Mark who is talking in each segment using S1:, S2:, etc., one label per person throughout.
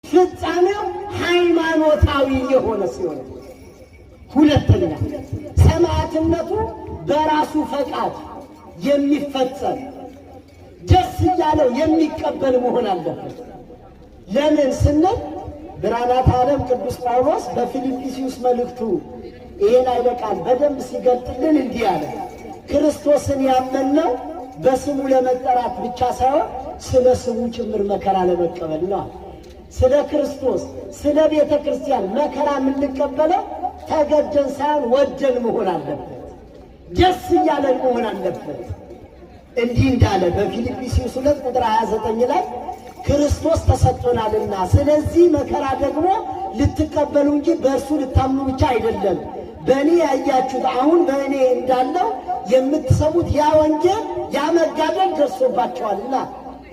S1: ፍጻሜው ሃይማኖታዊ የሆነ ሲሆን፣ ሁለተኛ ሰማዕትነቱ በራሱ ፈቃድ የሚፈጸም ደስ እያለው የሚቀበል መሆን አለበት። ለምን ስንል ብርሃናተ ዓለም ቅዱስ ጳውሎስ በፊልጵስዩስ መልእክቱ ይሄን አይለ ቃል በደንብ ሲገልጥልን እንዲህ አለ። ክርስቶስን ያመንነው በስሙ ለመጠራት ብቻ ሳይሆን ስለ ስሙ ጭምር መከራ ለመቀበል ነው። ስለ ክርስቶስ ስለ ቤተ ክርስቲያን መከራ የምንቀበለው ተገደን ሳይሆን ወደን መሆን አለበት። ደስ እያለን መሆን አለበት። እንዲህ እንዳለ በፊልጵስዩስ 2 ቁጥር 29 ላይ ክርስቶስ ተሰጥቶናልና ስለዚህ መከራ ደግሞ ልትቀበሉ እንጂ በእርሱ ልታምኑ ብቻ አይደለም። በእኔ ያያችሁት አሁን በእኔ እንዳለው የምትሰሙት ያ ወንጌል ያ መጋደል ደርሶባቸዋልና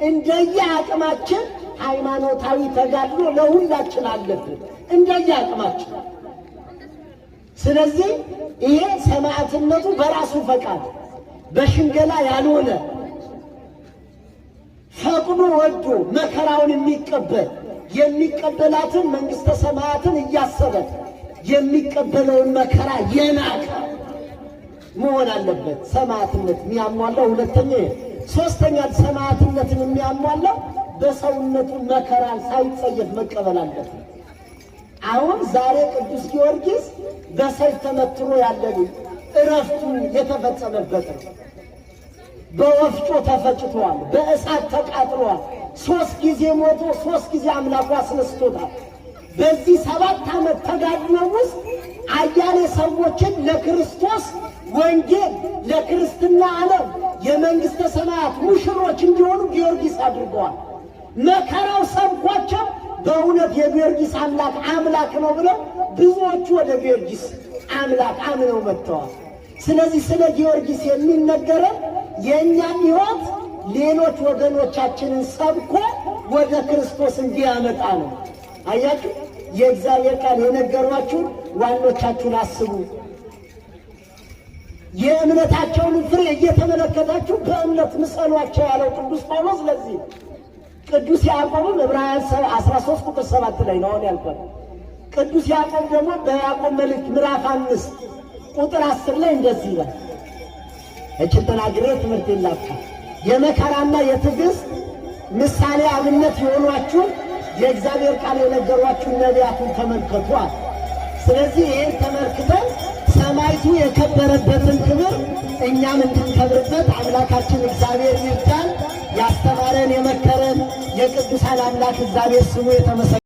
S1: እንደየ አቅማችን ሃይማኖታዊ ተጋድሎ ለሁላችን አለብን፣ እንደየ አቅማችን። ስለዚህ ይሄ ሰማዕትነቱ በራሱ ፈቃድ በሽንገላ ያልሆነ ፈቅዶ ወዶ መከራውን የሚቀበላትን መንግሥተ ሰማያትን እያሰበ የሚቀበለውን መከራ የናቀ መሆን አለበት። ሰማዕትነት የሚያሟላው ሁለተኛ። ሶስተኛ ሰማዕትነትን የሚያሟላው በሰውነቱ መከራን ሳይጸየፍ መቀበል አለበት። አሁን ዛሬ ቅዱስ ጊዮርጊስ በሰይፍ ተመትሮ ያለን እረፍቱ የተፈጸመበት ነው። በወፍጮ ተፈጭቷል፣ በእሳት ተቃጥሏል። 3 ጊዜ ሞቶ 3 ጊዜ አምላኩ አስነስቶታል። በዚህ 7 ዓመት ተጋድሎ ውስጥ አያሌ ሰዎችን ለክርስቶስ ወንጌል ለክርስትና ዓለም የመንግሥተ ሰማያት ሙሽሮች እንዲሆኑ ጊዮርጊስ አድርገዋል። መከራው ሰብኳቸው በእውነት የጊዮርጊስ አምላክ አምላክ ነው ብለው ብዙዎቹ ወደ ጊዮርጊስ አምላክ አምነው መጥተዋል። ስለዚህ ስለ ጊዮርጊስ የሚነገረን የእኛን ሕይወት ሌሎች ወገኖቻችንን ሰብኮ ወደ ክርስቶስ እንዲያመጣ ነው። አያችሁ፣ የእግዚአብሔር ቃል የነገሯችሁን ዋኖቻችሁን አስቡ፣ የእምነታቸውን ፍሬ እየተመለከታችሁ በእምነት ምሰሏቸው ያለው ቅዱስ ጳውሎስ። ለዚህ ቅዱስ ያዕቆብም ዕብራውያን 13 ቁጥር 7 ላይ ነው አሁን ያልኳት። ቅዱስ ያዕቆብ ደግሞ በያዕቆብ መልእክት ምዕራፍ 5 ቁጥር 10 ላይ እንደዚህ ይላል። እችን ተናግሬ ትምህርት የላችሁ የመከራና የትዕግስት ምሳሌ አብነት የሆኗችሁ የእግዚአብሔር ቃል የነገሯችሁ ነቢያቱን ተመልከቷል። ስለዚህ ይህን ተመልክተን ሰማይቱ የከበረበትን ክብር እኛም እንድንከብርበት አምላካችን እግዚአብሔር ይርዳን። ያስተማረን የመከረን የቅዱሳን አምላክ እግዚአብሔር ስሙ የተመሰገነ